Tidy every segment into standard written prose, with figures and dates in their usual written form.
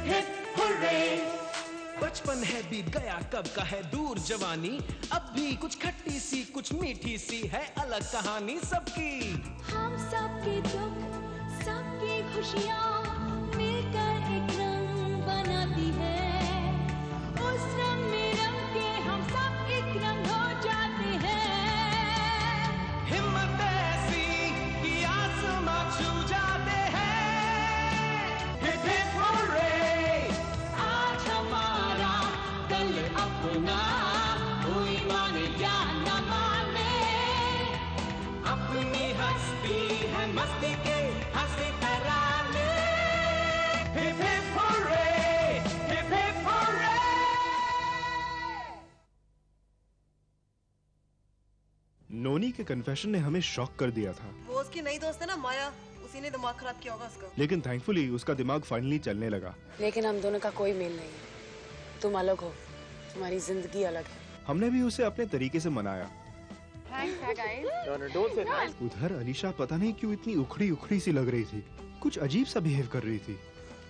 Hip hurray. बचपन है बीत गया कब का है दूर जवानी, अब भी कुछ खट्टी सी कुछ मीठी सी है अलग कहानी सबकी। हम सबके दुख सबकी खुशियाँ मिलकर एक रंग बनाती है, उस रंग में रंग के हम सब एक रंग हो जाते हैं। हिम्मत ऐसी कि आसमां छू जाते हैं। हिप हिप हुर्रे, आज हमारा कल अपना, कोई माने या न माने, अपनी हस्ती है मस्ती के हंसी तराने। Hip hip hurray, hip hip hurray. Noni के कन्फेशन ने हमें शॉक कर दिया था, वो उसकी नई दोस्त है ना माया, उसी ने दिमाग खराब किया होगा उसका। लेकिन थैंकफुली उसका दिमाग फाइनली चलने लगा। लेकिन हम दोनों का कोई मेल नहीं है, तुम अलग हो, तुम्हारी जिंदगी अलग है। हमने भी उसे अपने तरीके से मनाया। guys. उधर अलीशा पता नहीं क्यों इतनी उखड़ी उखड़ी सी लग रही थी, कुछ अजीब सा बिहेव कर रही थी।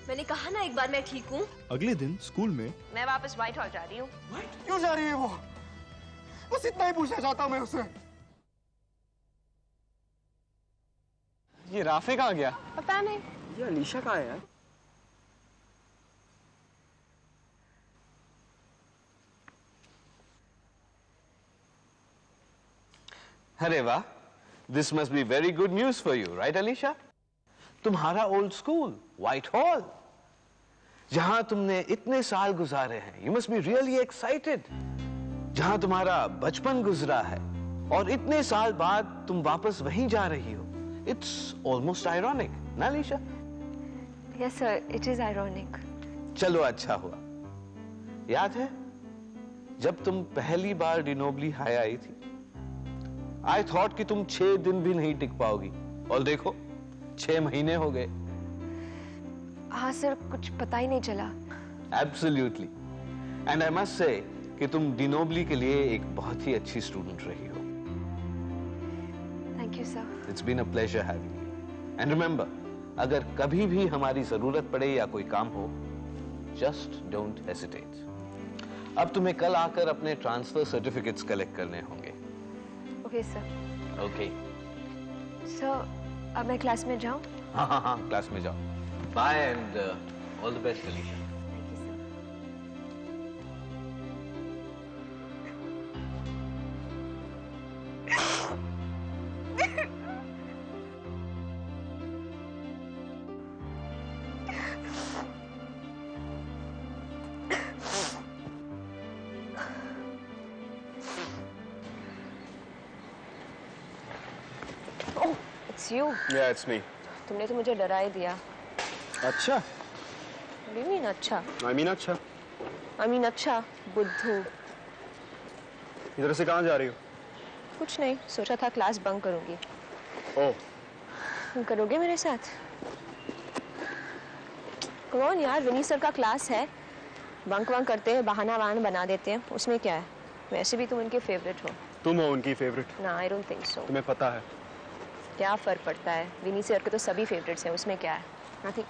मैंने कहा ना एक बार मैं ठीक हूँ। अगले दिन स्कूल में मैं वापस व्हाइट हॉल जा रही हूँ। क्यों जा रही है वो? बस इतना ही पूछना चाहता हूँ मैं उससे। ये राफे कहाँ गया? पता नहीं। ये अलीशा कहाँ है यार? अरे वाह, this must be very good news for you, right Alisha? तुम्हारा ओल्ड स्कूल व्हाइट हॉल, जहां तुमने इतने साल गुजारे हैं, you must be really excited. जहां तुम्हारा बचपन गुजरा है और इतने साल बाद तुम वापस वहीं जा रही हो, इट्स ऑलमोस्ट आयरॉनिक ना Alisha? Yes sir, it is ironic. चलो अच्छा हुआ। याद है जब तुम पहली बार डिनोबली हाई आई थी, आई थॉट कि तुम 6 दिन भी नहीं टिक पाओगी, और देखो 6 महीने हो गए। हाँ सर, कुछ पता ही नहीं चला। Absolutely, and I must say कि तुम डिनोबली के लिए एक बहुत ही अच्छी स्टूडेंट रही हो। Thank you sir. It's been a pleasure having you, and remember, अगर कभी भी हमारी जरूरत पड़े या कोई काम हो, जस्ट डोंट हेसिटेट। अब तुम्हें कल आकर अपने ट्रांसफर सर्टिफिकेट्स कलेक्ट करने होंगे। Okay sir. ओके सर, अब मैं क्लास में जाऊं? हाँ हाँ हाँ, क्लास में जाओ। Bye and all the best Alisha. Thank you sir. It's you. Yeah, it's me. तुमने तो मुझे डरा ही दिया। अच्छा? What do you mean अच्छा? I mean अच्छा। I mean अच्छा, बुद्धू। इधर से कहाँ जा रही हो? कुछ नहीं, सोचा था क्लास बंक करूंगी। ओह। तुम करोगे मेरे साथ? कौन यार, विनी सर का क्लास है, बंक वंक करते हैं, बहाना वहाना बना देते हैं, उसमें क्या है? वैसे भी तुम उनके फेवरेट हो। तुम हो उनकी फेवरेट? ना, आई डोंट थिंक सो। तुम्हें पता है? क्या फर्क पड़ता है? विनी सर के तो सभी फेवरेट्स हैं, उसमें क्या है? नथिंग।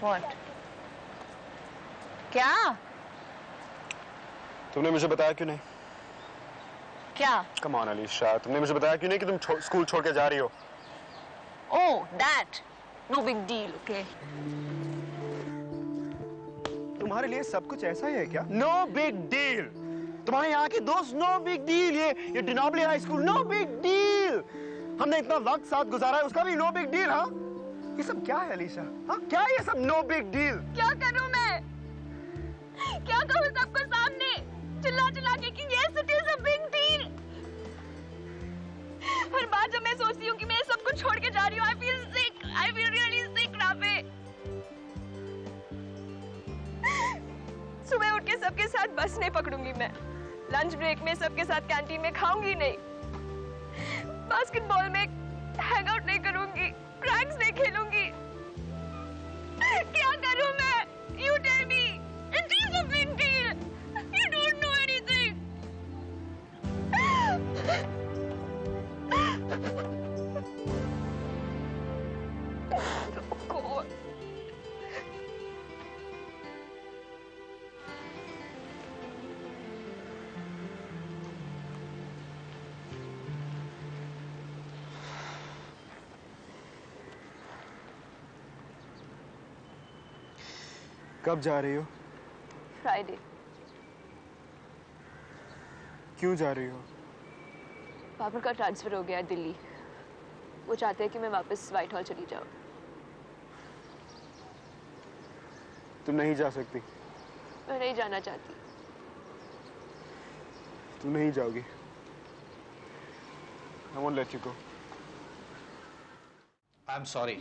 व्हाट? क्या? तुमने मुझे बताया क्यों नहीं? क्या? कम ऑन अलीशा, तुमने मुझे बताया क्यों नहीं कि तुम स्कूल छोड़ के जा रही हो? Oh, that. No big deal, okay? तुम्हारे लिए सब कुछ ऐसा ही है क्या? No big deal. तुम्हारे यहाँ के दोस्त, नो बिग डील। ये De Nobili high school, no big deal. हमने इतना वक्त साथ गुजारा है, उसका भी नो बिग डील। हाँ, ये सब क्या है अलीशा? हाँ, क्या है ये सब नो बिग डील? क्या करूं मैं? क्या कहूं सबको सामने चिल्ला चिल्ला के कि yes it is a big deal? हर बार जब मैं सोचती हूँ कि मैं सब कुछ छोड़ के जा रही हूँ, I feel sick. I feel really sick, Rafe. सुबह उठ के सबके साथ बस नहीं पकड़ूंगी मैं, लंच ब्रेक में सबके साथ कैंटीन में खाऊंगी नहीं, बास्केटबॉल में हैंग आउट नहीं करूंगी, क्रैक्स नहीं खेलूंगी। क्या करूं मैं? You tell me. It is a big deal. You don't know anything. God. कब जा रही हो? फ्राइडे। क्यों जा रही हो? पापा का ट्रांसफर हो गया है दिल्ली। वो चाहते हैं कि मैं वापस व्हाइट हॉल चली जाऊँ। तुम नहीं जा सकती। मैं नहीं जाना चाहती। तुम नहीं जाओगी। I won't let you go. I'm sorry.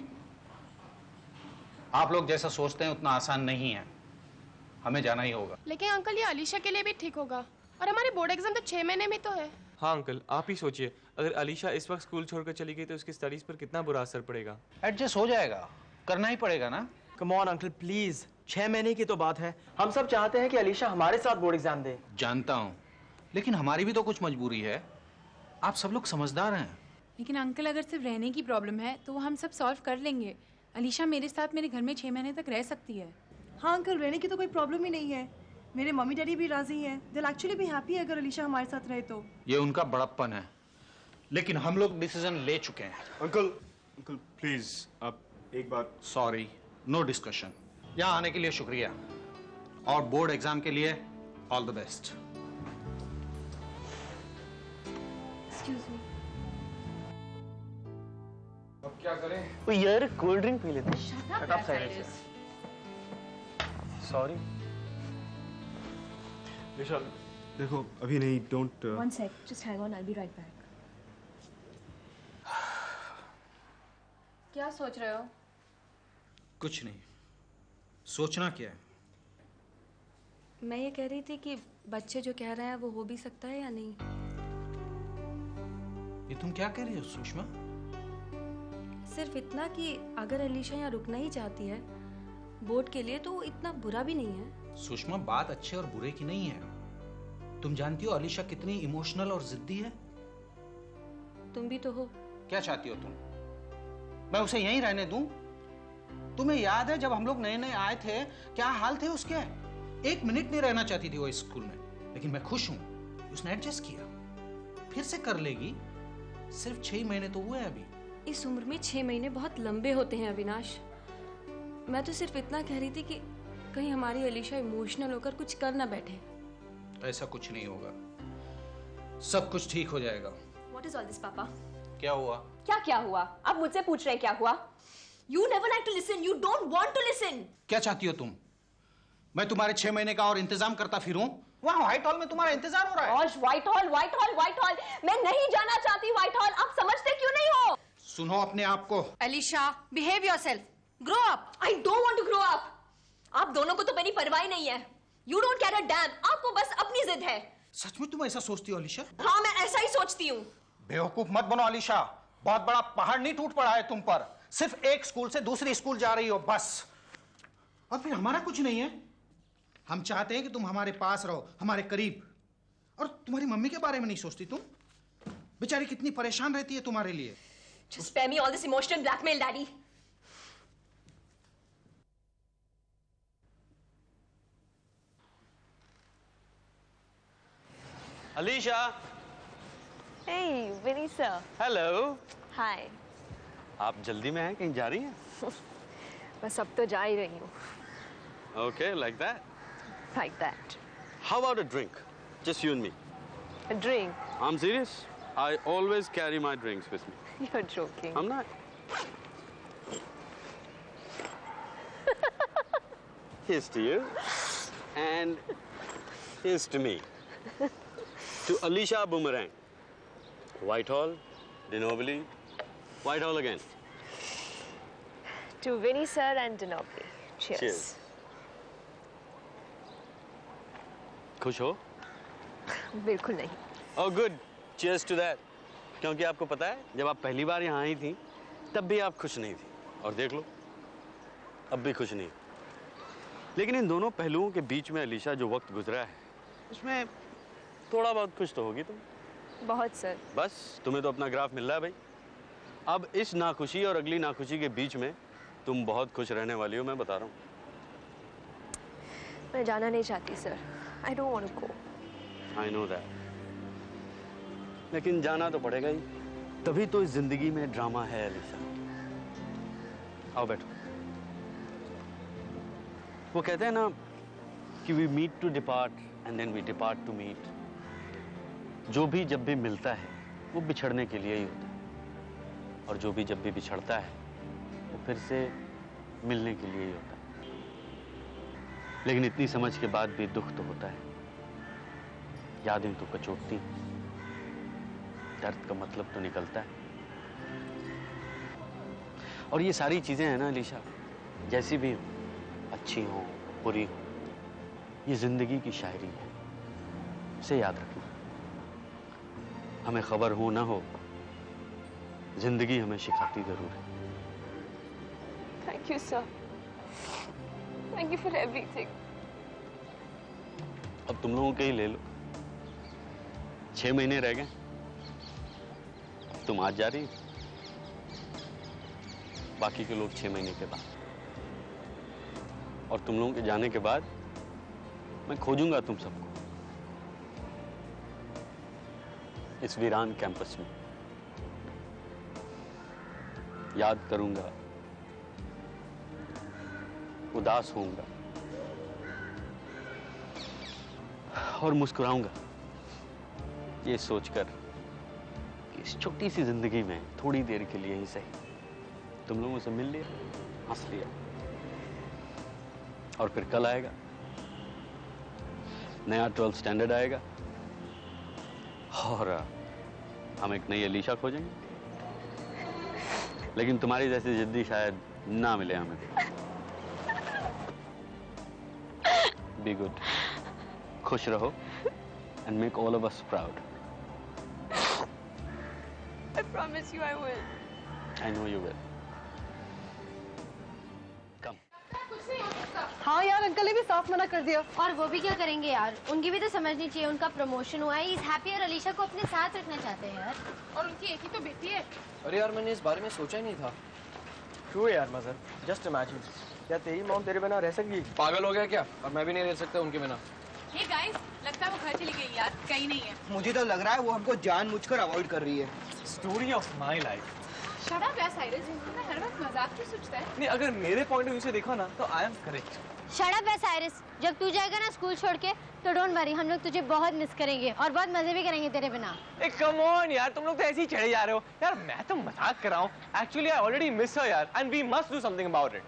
आप लोग जैसा सोचते हैं उतना आसान नहीं है। हमें जाना ही होगा। लेकिन अंकल ये अलीशा के लिए भी ठीक होगा और हमारे बोर्ड एग्जाम तो 6 महीने में तो है। हाँ अंकल, आप ही सोचिए, अगर अलीशा इस वक्त स्कूल छोड़कर चली गई तो उसकी स्टडीज पर कितना बुरा असर पड़ेगा। एडजस्ट हो जाएगा, करना ही पड़ेगा ना। कम ऑन अंकल प्लीज, 6 महीने की तो बात है। हम सब चाहते हैं कि अलीशा हमारे साथ बोर्ड एग्जाम दे। जानता हूँ, लेकिन हमारी भी तो कुछ मजबूरी है। आप सब लोग समझदार हैं। लेकिन अंकल अगर सिर्फ रहने की प्रॉब्लम है तो वो हम सब सॉल्व कर लेंगे। अलीशा मेरे साथ मेरे घर में 6 महीने तक रह सकती है। हाँ अंकल, रहने की तो कोई प्रॉब्लम ही नहीं है। मेरे मम्मी डैडी भी राजी हैं। दिल एक्चुअली भी हैप्पी है अगर अलीशा हमारे साथ रहे तो। ये उनका बड़प्पन है, लेकिन हम लोग डिसीजन ले चुके हैं। अंकल प्लीज आप एक बार। Sorry, no discussion. यहाँ आने के लिए शुक्रिया और बोर्ड एग्जाम के लिए all the best. Excuse me. अब क्या करें? ओ यार कोल्ड ड्रिंक पी लेते हैं। Shut up, Cyrus. सॉरी। विशाल देखो अभी नहीं, don't. One sec, just hang on, I'll be right back. क्या सोच रहे हो? कुछ नहीं। सोचना क्या है? मैं ये कह रही थी कि बच्चे जो कह रहे हैं वो हो भी सकता है या नहीं। ये तुम क्या कह रही हो सुषमा? सिर्फ इतना कि अगर अलीशा यहाँ रुकना ही चाहती है बोर्ड के लिए तो वो इतना बुरा भी नहीं है। सुषमा, बात अच्छे और बुरे की नहीं है। तुम जानती हो अलीशा कितनी इमोशनल और जिद्दी है। तुम भी तो हो। क्या चाहती हो तुम? मैं उसे यहीं रहने दूं? तुम्हें याद है जब हम लोग नए नए आए थे क्या हाल थे उसके? 1 मिनट नहीं रहना चाहती थी वो इस स्कूल में, लेकिन मैं खुश हूं उसने एडजस्ट किया। फिर से कर लेगी। सिर्फ 6 महीने तो हुए अभी। इस उम्र में 6 महीने बहुत लंबे होते हैं अविनाश। मैं तो सिर्फ इतना कह रही थी कि कहीं हमारी अलीशा इमोशनल होकर कुछ कर ना बैठे। ऐसा कुछ नहीं होगा, सब कुछ ठीक हो जाएगा। What is all this, पापा? क्या हुआ? क्या हुआ? आप मुझसे पूछ रहे हैं क्या हुआ? You never like to listen. You don't want to listen. क्या चाहती हो तुम? मैं तुम्हारे 6 महीने का और इंतजाम करता फिरूं? वहाँ व्हाइट हॉल में तुम्हारा इंतजार हो रहा है। और व्हाइट हॉल। मैं नहीं जाना चाहती व्हाइट हॉल। आप समझते क्यों नहीं हो? सुनो अपने आप को। Alisha, behave yourself. Grow up. I don't want to grow up. आप दोनों को तो मेरी परवाह नहीं है। You don't care a damn. आपको बस अपनी जिद है। सच में तुम ऐसा सोचती हो अलीशा? हाँ, मैं ऐसा ही सोचती हूँ। बेवकूफ मत बनो अलीशा। बहुत बड़ा पहाड़ नहीं टूट पड़ा है तुम पर। सिर्फ एक स्कूल से दूसरी स्कूल जा रही हो बस। और फिर हमारा कुछ नहीं है। हम चाहते हैं कि तुम हमारे पास रहो, हमारे करीब। और तुम्हारी मम्मी के बारे में नहीं सोचती तुम? बेचारी कितनी परेशान रहती है तुम्हारे लिए। Just spare me all this emotional blackmail, Daddy. Alisha. Hey, Vinny sir. Hello. Hi. आप जल्दी में हैं, कहीं जा रही हैं? बस अब तो जा ही रही हूँ। Okay, like that. Like that. How about a drink? Just you and me. A drink? I'm serious. I always carry my drinks with me. You're joking. I'm not. Here's to you. And here's to me. To Alisha Boomerang. Whitehall, Dinobili, Whitehall again. To Vinny sir and Dinobili. Cheers. Cheers. खुश हो? बिल्कुल नहीं। Oh good. Cheers to that. क्योंकि आपको पता है जब आप पहली बार यहाँ आई थी तब भी आप खुश नहीं थी और देख लो अब भी खुश नहीं। लेकिन इन दोनों पहलुओं के बीच में अलीशा जो वक्त गुजरा है उसमें थोड़ा बहुत खुश तो होगी तुम। बहुत सर। बस तुम्हें तो अपना ग्राफ मिल रहा है भाई। अब इस नाखुशी और अगली नाखुशी के बीच में तुम बहुत खुश रहने वाली हो, मैं बता रहा हूँ। मैं जाना नहीं चाहती sir. I don't want to go. I know that. लेकिन जाना तो पड़ेगा ही, तभी तो इस जिंदगी में ड्रामा है अलीशा। आओ बैठो। वो कहते हैं ना कि we meet to depart and then we depart to meet. जो भी जब भी मिलता है वो बिछड़ने के लिए ही होता है, और जो भी जब भी बिछड़ता है वो फिर से मिलने के लिए ही होता है। लेकिन इतनी समझ के बाद भी दुख तो होता है, यादें तो कचोटती, दर्द का मतलब तो निकलता है। और ये सारी चीजें हैं ना अलीशा, जैसी भी हो, अच्छी हो बुरी हो, ये जिंदगी की शायरी है, इसे याद रखना। हमें खबर हो ना हो, जिंदगी हमें सिखाती जरूर है। Thank you sir, thank you for everything. अब तुम लोगों के ही ले लो, 6 महीने रह गए, तुम आज जा रही हो, बाकी के लोग 6 महीने के बाद, और तुम लोगों के जाने के बाद मैं खोजूंगा तुम सबको इस वीरान कैंपस में, याद करूंगा, उदास होऊंगा और मुस्कुराऊंगा, ये सोचकर कि इस छोटी सी जिंदगी में थोड़ी देर के लिए ही सही तुम लोगों से मिल लिया, हंस लिया। और फिर कल आएगा, नया 12th स्टैंडर्ड आएगा, और हम एक नई अलीशा खोजेंगे। लेकिन तुम्हारी जैसी जिद्दी शायद ना मिले हमें। बी गुड, खुश रहो and make all of us proud. I promise you I will. I know you will. हाँ यार, अंकल ने भी साफ मना कर दिया। और वो भी क्या करेंगे यार, उनकी भी तो समझनी चाहिए, उनका प्रमोशन हुआ है, इस हैप्पी और अलीशा को अपने साथ रखना चाहते हैं यार। और उनकी एक ही तो बेटी है। अरे यार मैंने इस बारे में सोचा ही नहीं था। क्यों यार मजर, जस्ट इमेजिन, क्या तेरी मॉम तेरे बिना रह सकती? पागल हो गया क्या? और मैं भी नहीं रह सकता उनके बिना। ये गाइस, लगता है वो घर चली गई यार, कहीं नहीं है। मुझे तो लग रहा है वो हमको जानबूझकर अवॉइड कर रही है। Story of my life. Shut up यार साइरस, मैं हर वक्त मजाक क्यों सोचता है? नहीं, अगर मेरे पॉइंट ऑफ व्यू से देखा ना तो I am correct. Shut up यार साइरस, जब तू जाएगा ना स्कूल छोड़ के तो डोंट वरी, हम लोग तुझे बहुत मिस करेंगे और बहुत मजे भी करेंगे तेरे बिना। ए कम ऑन यार, तुम लोग तो ऐसे ही चढ़े जा रहे हो यार, मैं तो मजाक कर रहा हूँ। Actually I already miss her यार, and we must do something about it.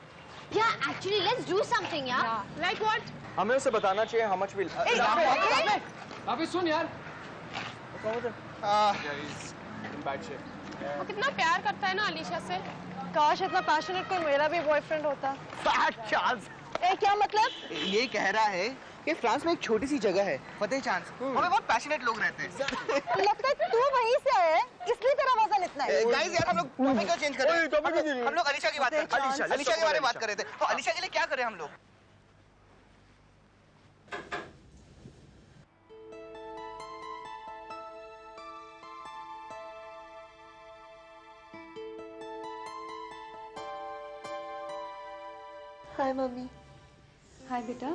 या एक्चुअली लेट्स डू समथिंग यार। Like what? हमें उसे बताना चाहिए हाउ मच विल। अभी सुन यार, वो कितना प्यार करता है ना अलीशा से। काश इतना पैशनेट कोई मेरा भी बॉयफ्रेंड होता। चांस। ए क्या मतलब? ये कह रहा है कि फ्रांस में एक छोटी सी जगह है फतेह चांस, वहाँ बहुत पैशनेट लोग रहते हैं। लगता है तू वहीं से है, इसलिए तेरा वजन इतना है। गाइस यार, हम लोग टॉपिक क्यों चेंज कर रहे हैं? हम लोग अलीशा की बात कर रहे थे। अलीशा के बारे में बात कर रहे थे, तो अलीशा के लिए क्या करें हम लोग? हाय मम्मी। हाय बेटा,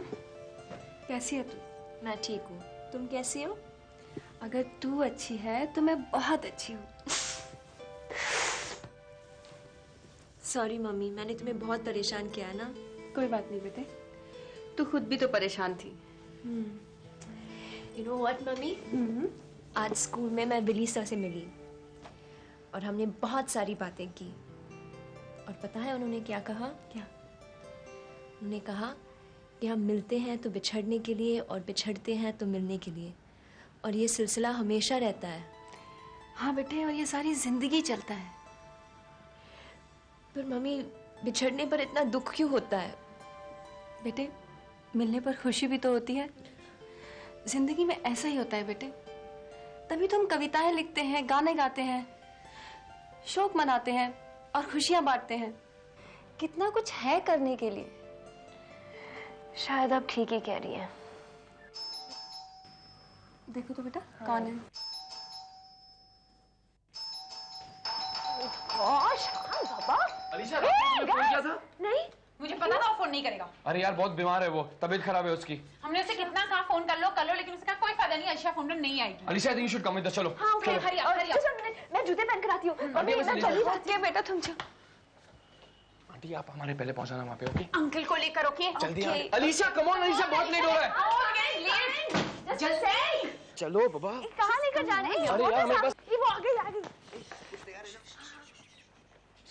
कैसी है तू? मैं ठीक हूँ, तुम कैसी हो? अगर तू अच्छी है तो मैं बहुत अच्छी हूँ। सॉरी मम्मी, मैंने तुम्हें बहुत परेशान किया है ना। कोई बात नहीं बेटे, तू खुद भी तो परेशान थी। यू नो व्हाट मम्मी, आज स्कूल में मैं विली सर से मिली और हमने बहुत सारी बातें की। और पता है उन्होंने क्या कहा? क्या? उन्होंने कहा कि हम मिलते हैं तो बिछड़ने के लिए और बिछड़ते हैं तो मिलने के लिए, और ये सिलसिला हमेशा रहता है। हाँ बेटे, और ये सारी जिंदगी चलता है। पर मम्मी, बिछड़ने पर इतना दुख क्यों होता है? बेटे, मिलने पर खुशी भी तो होती है। जिंदगी में ऐसा ही होता है बेटे, तभी तो हम कविताएं लिखते हैं, गाने गाते हैं, शौक मनाते हैं और खुशियां बांटते हैं। कितना कुछ है करने के लिए। शायद आप ठीक ही कह रही हैं। देखो तो बेटा, कौन है? अलीशा, तुमने फोन किया था? नहीं, मुझे पता था वो फोन नहीं करेगा। अरे यार बहुत बीमार है वो, तबीयत खराब है उसकी। हमने उसे कितना कहा फोन कर लो, लेकिन उसका कोई फायदा नहीं। अलीशा फोन नहीं आएगी। Alisha, I think you should come with us, चलो। हाँ ओके, हरी अप। मैं जूते पहन कर आती हूँ। अभी चली जाती है बेटा, तुम जाओ। आंटी आप हमारे पहले पहुंचाना वहाँ पे, ओके? अंकल को लेकर ओके? जल्दी अलीशा, कम ऑन अलीशा, बहुत लेट हो रहा है। जल्दी चलो बाबा। कहाँ लेकर जाना है? अरे यार मेरे पास वो आ गई।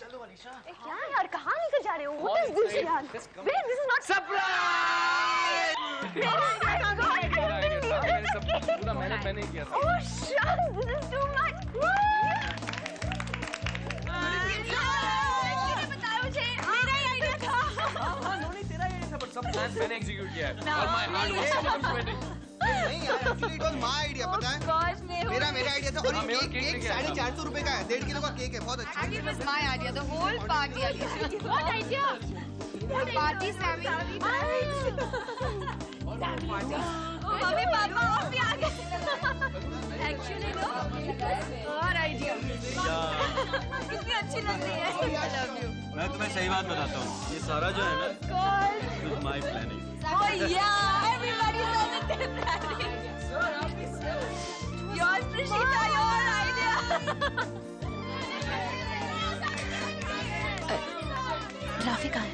चलो अलीशा। क्या यार, कहाँ लेकर जा रहे हो? What is this यार? Wait, this is not surprise. पूरा मेहनत मैंने ही किया था। Oh shit, this is too much. बताया मुझे, मेरा ही आइडिया था। हाँ, नोनी तेरा आइडिया था, पर सब प्लान मैंने एग्जीक्यूट किया है। और my heart was so much sweating. नहीं यार, actually it was my idea, पता है? मेरा आइडिया था। और ये केक 450 रुपए का है, 1.5 किलो का केक है, बहुत अच्छा। It was my idea, the whole party idea. What idea? The party Sammy. Mummy papa और भी आ गए। Actually no, और आइडिया। कितनी अच्छी लग रही है। I love you. मैं तुम्हें सही बात बताता हूँ, ये सारा जो है ना, it's my planning. Oh yeah, everybody said it their planning. Yours, Prishita, your idea. Rafi कहाँ है?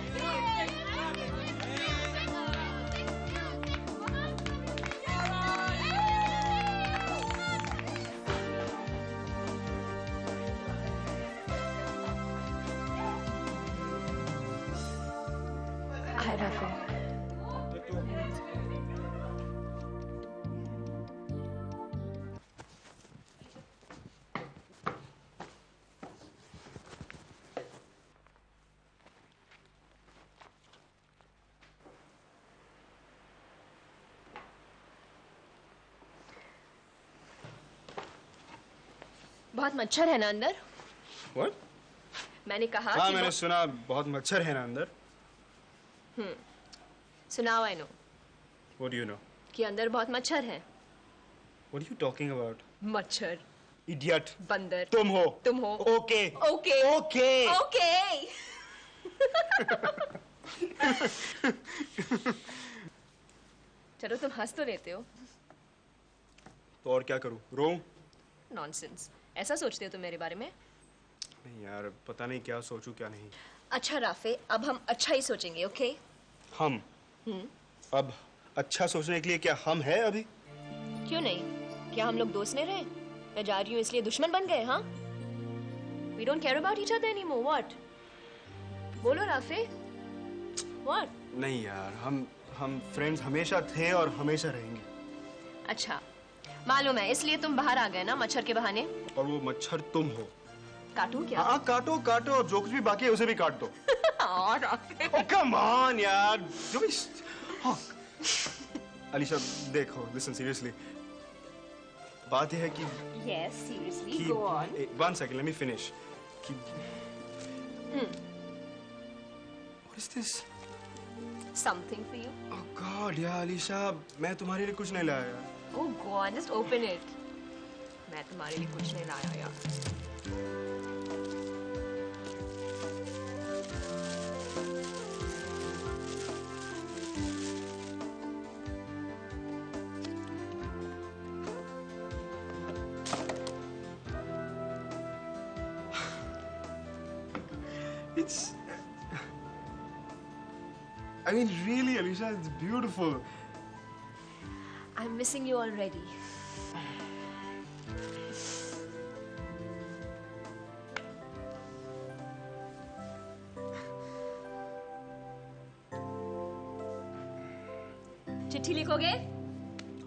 हाय राफी। बहुत मच्छर है ना अंदर? What? मैंने कहा हाँ, कि मैंने सुना बहुत मच्छर है ना अंदर। So now I know What do you know? कि अंदर बहुत मच्छर है। What are you talking about? मच्छर, Idiot. बंदर, तुम हो। Okay. Okay. Okay. चलो तुम हंस तो लेते हो। तो और क्या करूं? रोऊं? नॉनसेंस, ऐसा सोचते हो तुम मेरे बारे में? नहीं यार, पता नहीं क्या सोचूं क्या नहीं। अच्छा राफे, अब हम अच्छा ही सोचेंगे, ओके? हम? अब अच्छा सोचने के लिए क्या हम है अभी? क्यों नहीं? क्या हम लोग दोस्त नहीं रहे? मैं जा रही हूँ इसलिए दुश्मन बन गए, हाँ? We don't care about each other anymore, what? बोलो राफे, what? नहीं यार, हम फ्रेंड्स हमेशा थे और हमेशा रहेंगे। अच्छा, मालूम है, इसलिए तुम बाहर आ गए ना मच्छर के बहाने? और वो मच्छर तुम हो। काटूं क्या? हाँ, काटो काटो, और जो कुछ भी बाकी है उसे भी काट दो। Oh, come on यार, जो भी। हाँ। अलीशा देखो, listen seriously. बात यह है कि Yes, seriously, go on. One second, let me finish. What is this? Something for you. Oh God, यार अलीशा, मैं तुम्हारे लिए कुछ नहीं लाया यार। Oh God, just open it. मैं तुम्हारे लिए कुछ नहीं लाया यार। It's. I mean, really, Alisha, it's beautiful. I'm missing you already. चिट्ठी लिखोगे?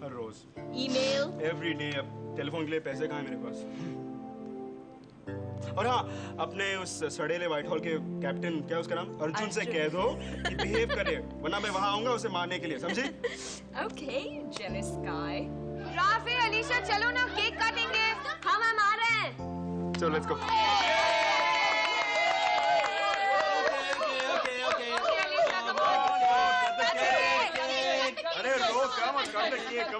हर रोज। ईमेल? Every day. अब टेलीफोन के लिए पैसे कहाँ हैं मेरे पास? और हाँ, अपने उस सड़ेले व्हाइट हॉल के कैप्टन, क्या उसका नाम, अर्जुन से कह दो कि बिहेव करे, वरना मैं वहाँ आऊंगा उसे मारने के लिए, समझी? Okay, jealous guy. Rafe, Alisha, चलो ना, केक काटेंगे। हम आ रहे हैं। चलो, लेट्स गो। अरे रो, come on, come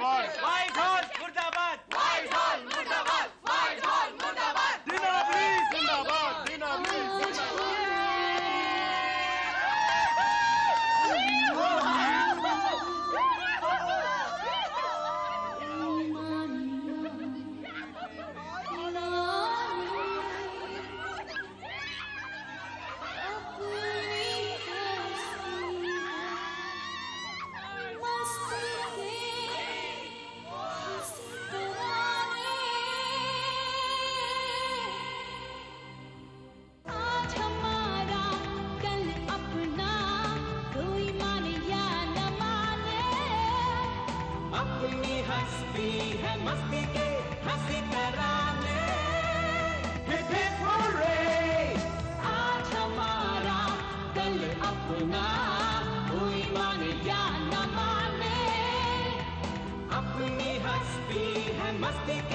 on. White hall मुर्दाबाद, व्हाइट हॉल मुर्दाबाद, व्हाइट हॉल मुर्दाबाद। जिंदाबाद, हस्ती है मस्ती के हंसी तराने। हिप हिप हुर्रे, आज हमारा कल अपना, कोई माने या न माने, अपनी हस्ती है मस्ती के